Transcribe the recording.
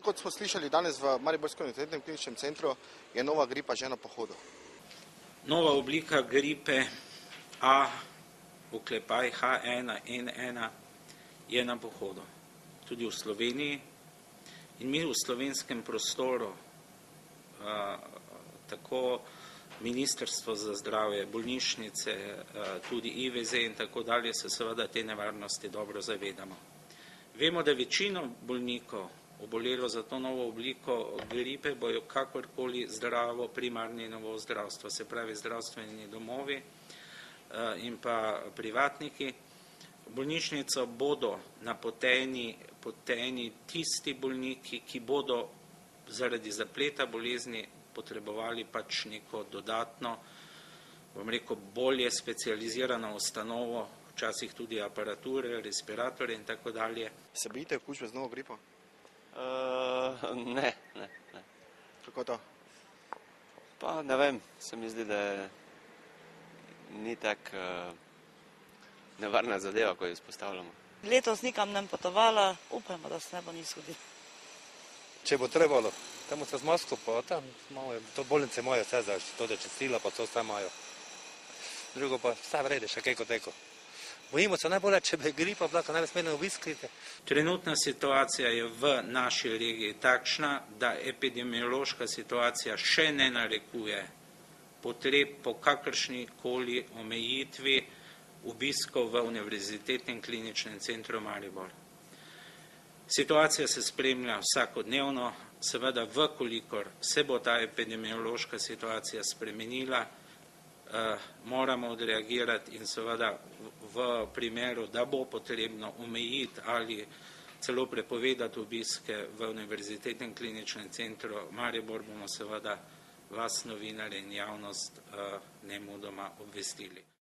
Kot smo slišali danes v Mariborskem univerzitetnem kliničnem centru, je nova gripa že na pohodu. Nova oblika gripe A, oklepaj H1N1, je na pohodu. Tudi v Sloveniji. In mi v slovenskem prostoru, tako Ministrstvo za zdravje, bolnišnice, tudi IVZ in tako dalje, se seveda te nevarnosti dobro zavedamo. Vemo, da večino bolnikov obolelo za to novo obliko gripe bojo kakorkoli zdravo primarni nivo zdravstva, se pravi zdravstveni domovi in pa privatniki. V bolnišnico bodo napoteni tisti bolniki, ki bodo zaradi zapleta bolezni potrebovali pač neko dodatno, bom rekel, bolje specializirano ustanovo, včasih tudi aparature, respiratorje in tako dalje. Se bojite okužbe z novo gripo? Ne. Kako to? Pa ne vem, se mi zdi, da ni tako nevarna zadeva, ko jo izpostavljamo. Letos nikam nem potovala, upajmo, da se ne bo nič zgodilo. Če bo trebalo, tamo se z masko, pa tam to bolnice imajo vse za to, da čistila, pa to vse imajo. Drugo pa vse vrede, še kaj kot teko. Bojimo se najbolje, če bi gripa bila, ko ne bi smeli obiskati. Trenutna situacija je v naši regiji takšna, da epidemiološka situacija še ne narekuje potreb po kakršnikoli omejitvi obiskov v Univerzitetnem kliničnem centru Maribor. Situacija se spremlja vsakodnevno, seveda vkolikor se bo ta epidemiološka situacija spremenila, moramo odreagirati in seveda v primeru, da bo potrebno omejiti ali celo prepovedati obiske v Univerzitetnem kliničnem centru Maribor, bomo seveda vas, novinarje in javnost, nemudoma obvestili.